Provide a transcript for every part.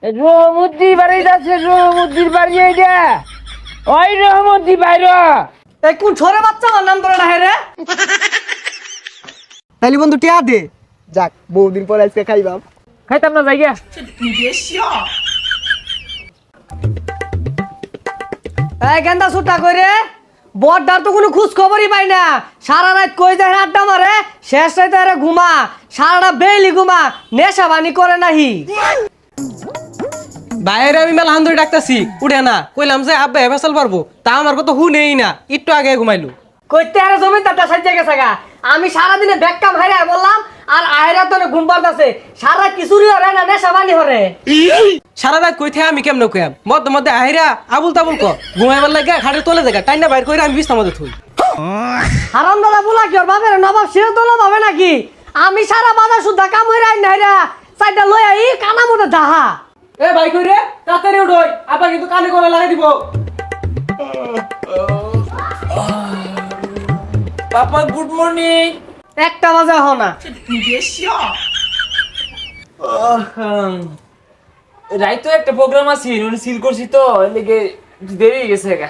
রহমদ্দি বাড়ি যাচ্ছে, রহমদ্দির বাড়ি এইটা। ওই রহমদ্দি বাইরে। এই কোন ছোরে বাচ্চা আমার নাম ধরে না রে? তাইলে বন্ধু টিয়া দে। যাক বহুদিন পর আজকে খাইবাম। খাইতাম না জায়গা। এই গেন্দা সুটা করে বড়দার তো কোনো খোঁজ খবরই পাই না। সারা রাত কই যায় আড্ডা মারে, শেষ রাতে আরে ঘুমা, সারাটা বেলি ঘুমা, নেশা বানি করে নাহি। বাইরে আমি মেলা হান্দুরি ডাকতেছি উঠে না, কইলাম যে আব্বা ফেসাল পারবো, তা আমার কথা হু নেই না, একটু আগে ঘুমাইলো। কইতে আরে জমিদারটা সাজ্জা গেছে গা। আমি সারাদিনে ব্যাককাম হাইরা বললাম, আর আয়রা তো ঘুম পাড়তাছে। সারা কিছুরি হরে না, নেশা বানি হরে। সারা রাত কই থেকে আমি কেমন কইম, মধ্যে মধ্যে আহিরা আবুল তাবুল ক ঘুমাইবার লাগে খাটে তোলে দেখা টাইনা বাইর করে আমি বিছনার মধ্যে থুই। হারাম দাদা বলা কি ওর বাপের নবাব সেও তোলা পাবে নাকি? আমি সারা বাজার সুদ্ধা কাম হইরা আইন নাইরা চাইটা লই আই কানা মতো দাহা। এ ভাই কই রে, তাড়াতাড়ি উঠোই, আপা কিন্তু কানে করে লাগাই দিব। পাপা গুড মর্নিং। একটা বাজে হ না। রাইতো একটা প্রোগ্রাম আছে, উনি সিল করছি তো এদিকে দেরি হয়ে গেছে গা।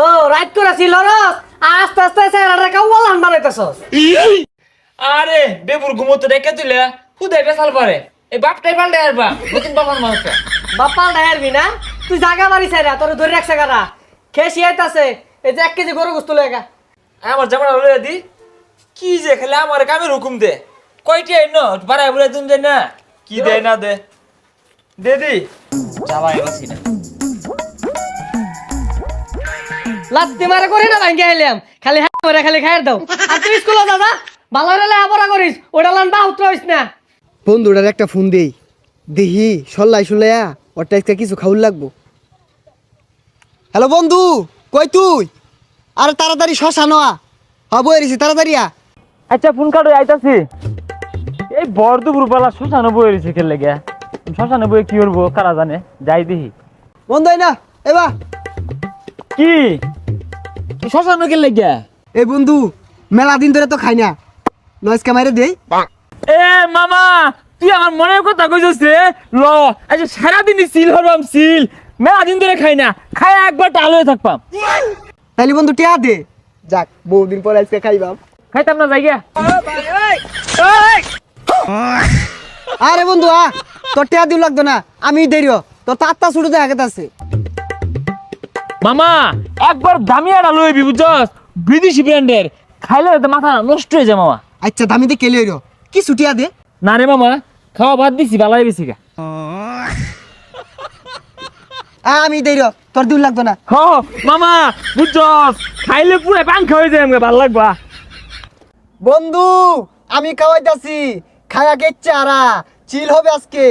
ও রাইট করে ছিল রস, আস্তে আস্তে চেহারাটা কাউয়ালান বানাইতেছস। আরে বেবুর ঘুমোতে রেখে তুলে খুদাই বেসাল পারে। এই বাপটাই পাল্টে আর বাপ নতুন বাবার মানুষটা। বাপ্পা ডায়ারবি না তুই জায়গা বাড়ি চাইরা তোর ধরে রাখছে গাড়া খেয়ে আইতাছে। এই যে 1 কেজি গরু গোস্ত লেগা আমার জামাটা লইয়া দি। কি যে খেলে আমার কামের হুকুম দে। কয়টি আইন বাড়াই বুড়াই তুমি যাই না, কি দেয় না দে দে দি যাওয়াই বাসি না। লাত্তি মারে করি না ভাঙ্গে আইলাম, খালি হ্যাঁ করে খালি খাইর দাও। আর তুই স্কুলে দাদা ভালো হলে আবরা করিস, ওটা লান বা উত্তর হইস না। বন্ধুটার একটা ফোন দেই, দেখি সল্লাই শুলাইয়া ওরটা আজকে কিছু খাউল লাগবো। হ্যালো বন্ধু, কই তুই? আরে তাড়াতাড়ি শ্মশান হবো এরিছি, তাড়াতাড়ি আ। আচ্ছা ফোন কাটো আইতাছি। এই বড় দুপুর বেলা শ্মশানে বই রয়েছে খেলে গিয়া। শ্মশানে বই কি করবো কারা জানে, যাই দেখি। বন্ধু না এবা কি শ্মশানে খেলে গিয়া? এই বন্ধু মেলা দিন ধরে তো খাই না, নয়েজ ক্যামেরা দেই। এ মামা তুই আমার মনের কথা কইছিস রে। ল আচ্ছা সারাদিনই সিল হরবাম, সিল মেলা দিন ধরে খাই না, খাই একবার টাল হয়ে থাকবাম। তাইলে বন্ধু টিয়া দে। যাক বহুদিন পর আজকে খাইবাম। খাইতাম না জায়গা। আরে বন্ধু তোর টিয়া দিও লাগতো না, আমি দেরি তোর তাত্তা ছুটে দেখা আছে। মামা একবার দামিয়া ডাল হইবি বুঝছস, বিদেশি ব্র্যান্ডের, খাইলে তো মাথা নষ্ট হয়ে যায় মামা। আচ্ছা দামিতে কেলে কি ছুটিয়া দে। না রে মামা খাওয়া বাদ দিছি, ভালো হয়ে গেছি গা। আমি দেরি তোর দিও লাগতো না। হ মামা বুঝছস, খাইলে পুরো পাংখা হয়ে যায়, আমাকে ভালো লাগবা। বন্ধু আমি খাওয়াইতাছি, খায়া গেচ্ছে আরা চিল হবে আজকে।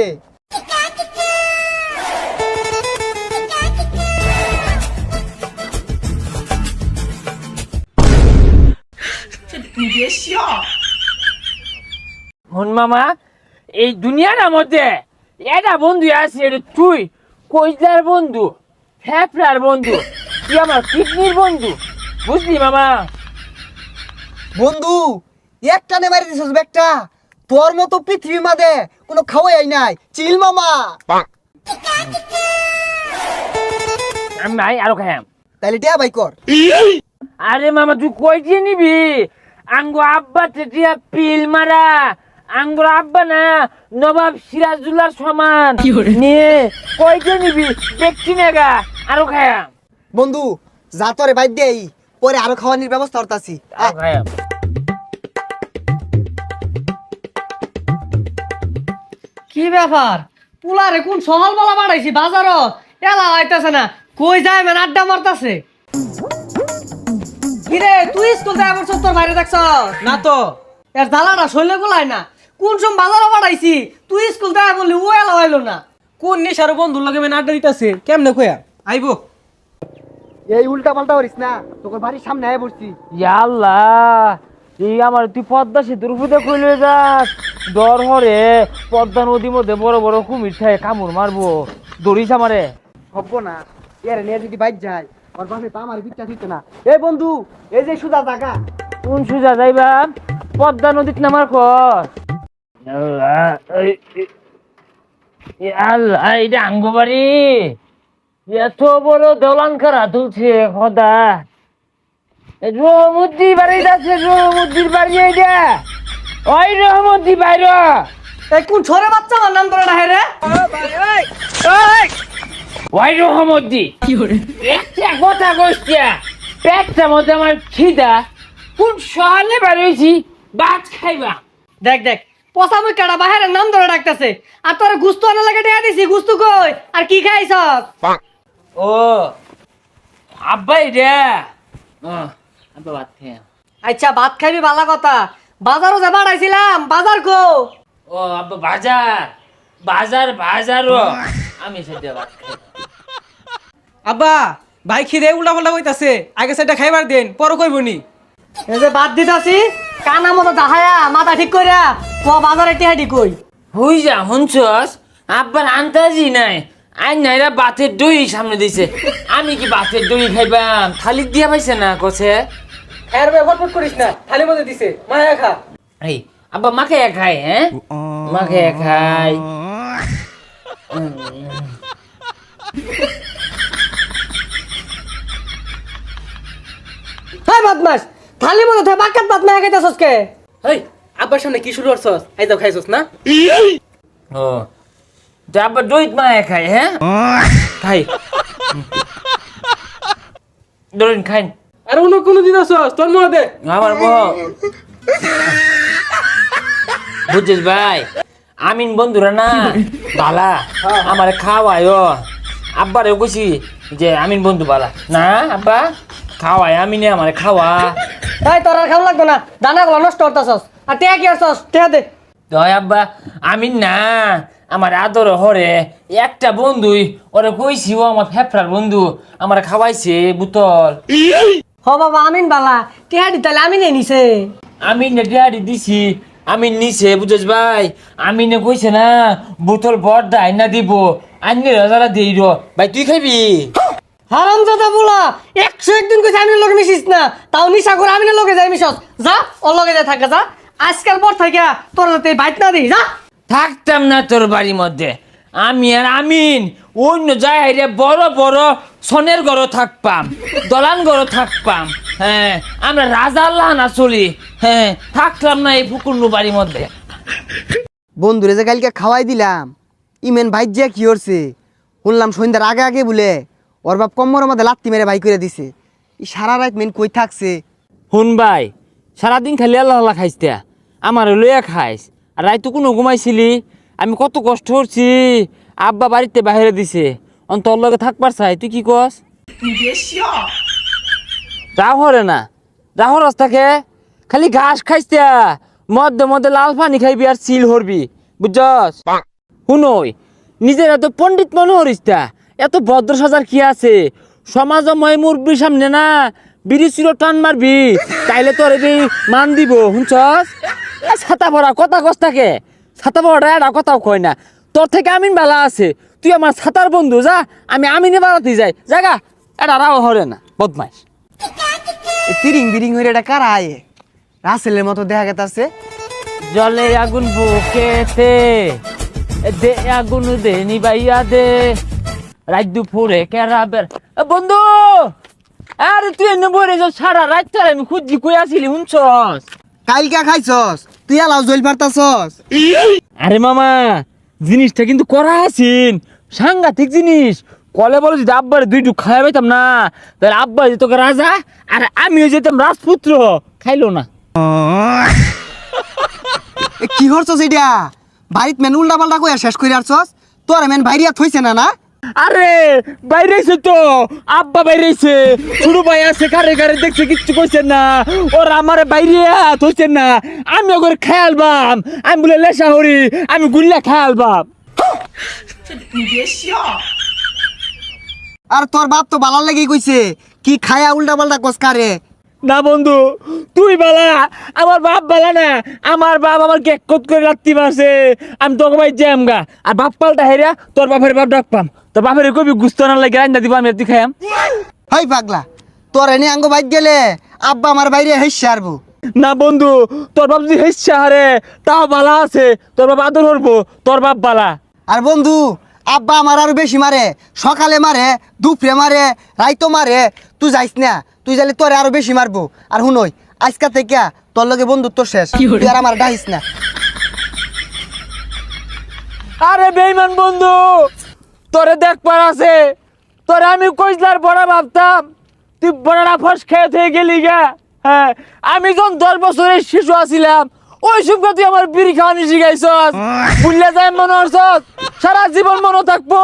হন মামা এই দুনিয়ার মধ্যে এটা বন্ধু আছে, এটা তুই কইজার বন্ধু, ফেফড়ার বন্ধু, তুই আমার কিডনির বন্ধু, বুঝলি মামা? বন্ধু একটা নে মারি দিছস একটা, তোর মতো পৃথিবী মাঝে কোনো খাওয়াই নাই, চিল মামা। আমি নাই আরো খাইম। তাইলে টিয়া ভাই কর। আরে মামা তুই কইতে নিবি? আঙ্গো আব্বা টেটিয়া পিল মারা, আঙ্গুর আব্বা না নবাব সিরাজুল্লাহর সমান নিয়ে কইতে নিবি দেখছি না গা, আরো খাইম। বন্ধু যা তোরে বাইর দেই, পরে আরো খাওয়ানোর ব্যবস্থা করতাছি। আরো খাইম। কি ব্যাপার পুলারে কোন সহল বলা বাড়াইছি বাজারত, এলা হইতাছে না, কই যায় মানে আড্ডা মারতাছে। কিরে তুই স্কুল যায় বলছ, তোর বাইরে দেখছ না তো এর জ্বালাটা শৈলে গুলাই না। কোন সম বাজারও বাড়াইছি, তুই স্কুল যায় বললি ও এলা হইলো না। কোন নিশার বন্ধুর লগে মেন আড্ডা দিতেছে, কেমনে কয়া আইবো? এই উল্টা পাল্টা করিস না, তোর বাড়ির সামনে আয় বসছি। আল্লাহ এই আমার তুই পদ্মা সেতুর উপরে কইলে যাস, ডর হরে পদ্মা নদীর মধ্যে বড় বড় কুমির থাকে, কামড় মারবো, দৌড়িস আমারে। হব না এর নিয়ে যদি বাইক যায়, ওর বাসে তো আমার বিচ্ছা দিত না। এই বন্ধু এই যে সুদা টাকা। কোন সুজা যাইবা? পদ্মা নদীত নামার কর। আল্লাহ এটা আঙ্গ বাড়ি এত বড় দলান খারা তুলছে খোদা রহমদ্দি বাড়ি আছে রহমদ্দির বাড়ি এইটা ওই রহমদ্দি বাইর এই কোন ছোরে বাচ্চা আমার নাম ধরে ডাহে রে ওই রহমদ্দি একটা কথা কইছিয়া পেটটা মধ্যে আমার খিদা কোন সহালে বাড়িয়েছি ভাত খাইবা দেখ দেখ পচা মুই কাটা বাহিরের নাম ধরে ডাকতেছে আর তোর গুস্তু আনা লাগে দেয়া দিছি গুস্তু কই আর কি খাইছস ও আব্বা এটা আব্বা ভাত খাই আচ্ছা ভাত খাইবি ভালো কথা বাজারও যা বাড়াইছিলাম বাজার কো ও আব্বা বাজার বাজার বাজারও আমি সেটা ভাত খাই আব্বা ভাই খিদে উল্টা পাল্টা কইতাছে আগে সেটা খাইবার দেন পর কইবনি এই যে বাদ দিতাছি কানা মতো দাহায়া মাথা ঠিক কইরা ও বাজারে টিহাডি কই হই যা শুনছস আব্বার আন্তাজি নাই আই নাইরা বাতের দই সামনে দিছে আমি কি বাতের দই খাইবাম থালি দিয়া পাইছে না কছে খায়ের ভাই ফটফট করিস না থালি মধ্যে দিছে মায়া খা এই আব্বা মাকে খাই হ্যাঁ মাকে খাই হাই বদমাস থালি মতো থে বাকাত বাত মায়া খাইতাছস কে হেই আব্বার সামনে কি শুরু করছস আই যাও খাইছস না ও তো আব্বা দই মাকে খাই হ্যাঁ খাই ধরুন খাই আর অন্য কোনো দিন আসছস তোর মনে দে আমার বউ বুঝছিস ভাই আমিন বন্ধুরা না বালা আমার খাওয়ায় আব্বারে কইছি যে আমিন বন্ধু বালা না আব্বা খাওয়ায় আমিনে আমার খাওয়া এই তোর আর খাওয়া লাগবে না দানা গুলো নষ্ট করতাছস আর টিয়া কি আসছস টিয়া দে দয় আব্বা আমিন না আমার আদর হরে একটা বন্ধুই ওরে কইছি ও আমার ফেফড়ার বন্ধু আমার খাওয়াইছে বোতল হ বাবা আমিন বালা টিহাডি তাহলে আমিনে নিছে আমি ডিয়ারি দিছি আমি নিছে বুঝছ ভাই আমি নে কইছে না বোতল বড় আইনা দিব আইনে রাজারা দেই র ভাই তুই খাবি হারামজাদা বলা 101 দিন কইছে আমিনের লগে মিশিস না তাও নিশা করে আমিনের লগে যাই মিশস যা ওর লগে যাই থাকা যা আজকাল পর থেকে তোর হাতে বাইট না দিই যা থাকতাম না তোর বাড়ির মধ্যে আমি আর আমিন অন্য জায়গায় বড় বড় সনের ঘরও থাকপাম দলান ঘরও থাকপাম হ্যাঁ আমরা রাজা আল্লাহ না চলি হ্যাঁ থাকলাম না এই ফুকুন্নু বাড়ির মধ্যে বন্ধুরে যে কালকে খাওয়াই দিলাম ইমেন ভাই যে কি করছে শুনলাম সন্ধ্যার আগে আগে বলে ওর বাপ কম্মরের মধ্যে লাত্তি মেরে ভাই করে দিছে এই সারা রাত মেন কই থাকছে শুন ভাই সারাদিন খালি আল্লাহ আল্লাহ খাইস তা আমার লইয়া খাইস আর রাইতো কোনো ঘুমাইছিলি আমি কত কষ্ট করছি আব্বা বাড়িতে বাইরে দিছে তোর লগে থাকবার চাই তুই কি কস যা হরে না যা হরস থাকে খালি ঘাস খাইস তা মধ্যে মধ্যে লাল পানি খাইবি আর চিল হরবি বুঝছস শুনই নিজের এত পণ্ডিত মনে হরিস তা এত ভদ্র সাজার কি আছে সমাজময় মুরব্বীর সামনে না বিড়ি চির টান মারবি তাইলে তোর মান দিব শুনছস ছাতা ভরা কথা কস থাকে ছাতা ভরা এটা কথাও কয় না তোর থেকে আমিন বেলা আছে তুই আমার ছাতার বন্ধু যা আমি আমিনে বাড়াতে যাই জাগা এটা রাও হরে না বদমাইশ তিরিং বিরিং হয়ে এটা কারা আয়ে রাসেলের মতো দেখা গেছে জলে আগুন বুকেতে দে আগুন দে নিবাইয়া দে রাত দুপুরে কেরাবের বন্ধু আরে তুই এনে বলে যাও সারা রাত তার আমি খুঁজি কই আসিলি শুনছস কালকা খাইছস তুই আলাও জল পারতাছস আরে মামা জিনিসটা কিন্তু করা আছিন সাংঘাতিক জিনিস কলে বলো যদি আব্বারে দুই ডুক খাওয়া পাইতাম না তাহলে আব্বা যে তোকে রাজা আর আমিও যেতাম রাজপুত্র খাইলো না কি করছস এটা বাড়িত মেন উল্টা পাল্টা কইয়া শেষ করে আসছস তোর মেন বাইরিয়া থইছে না না আরে বাইরেছে তো আব্বা বাইরেছে ছোট ভাই আছে কারে কারে দেখছে কিচ্ছু কইছেন না ওর আমার বাইরে থইছেন না আমি ওর খেয়ালবাম আমি বলে লেসা হরি আমি গুল্লা খেয়ালবাম আর তোর বাপ তো বালার লাগি কইছে কি খায়া উল্টা পাল্টা কস কারে না বন্ধু তুই বালা আমার বাপ বালা না আমার বাপ আমার কেকত করে রাত্রি মারছে আমি তোকে ভাই জ্যাম গা আর বাপ পাল্টা হেরা তোর বাপের বাপ ডাক পাম তোর বাপের কবি গুস্ত না লাগে রান্না দিব আমি তুই খাইয়াম হই পাগলা তোর এনে আঙ্গ বাইক গেলে আব্বা আমার বাইরে হেসে আরবো না বন্ধু তোর বাপ যদি হেসছে হারে তাও বালা আছে তোর বাপ আদর করবো তোর বাপ বালা আর বন্ধু আব্বা আমার আরো বেশি মারে, সকালে মারে, দুপুরে মারে, রাইতো মারে। তুই যাইস না, তুই যাইলে তোরে আরো বেশি মারবো। আর শুনই আজকা থেকে তোর লগে বন্ধুত্ব শেষ, তুই আর আমার ডাইস না। আরে বেইমান বন্ধু, তোরে দেখবার আছে, তোরে আমি কইলার বড় ভাবতাম, তুই বড়রা ফস খেয়ে থেকে গেলি গা। হ্যাঁ, আমি যখন 10 বছরের শিশু আছিলাম ওই সময় তুই আমার বিড়ি খাওয়ানি শিখাইছস, বুঝলে যাই মনে হচ্ছস সারা জীবন মনে থাকবো।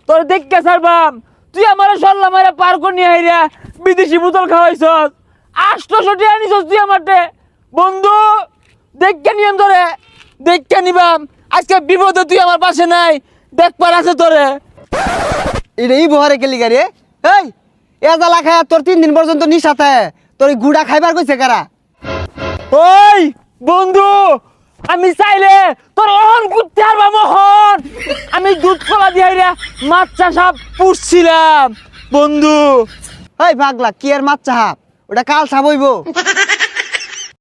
তোর দেখকে ছাড়বাম, তুই আমার সল্লা মারে পার করে নিয়ে আইরা বিদেশি বোতল খাওয়াইছস, 800 টাকা নিছস তুই আমারটে। বন্ধু দেখকে নিয়ম ধরে, দেখকে নিবাম, আজকে বিপদে তুই আমার পাশে নাই, দেখবার আছে তোরে। এটা এই বহরে গেলি গাড়ি এই এজালা খায় তোর 3 দিন পর্যন্ত নিশাতে তোর এই গুড়া খাইবার কইছে কারা? ওই বন্ধু, আমি চাইলে তোর অহন করতে পারবা মোহন। আমি দুধ কলা দিয়ে মাছ চাষা পুষছিলাম বন্ধু। এই পাগলা কি আর মাছ চাহাব, ওটা কাল সাবইব।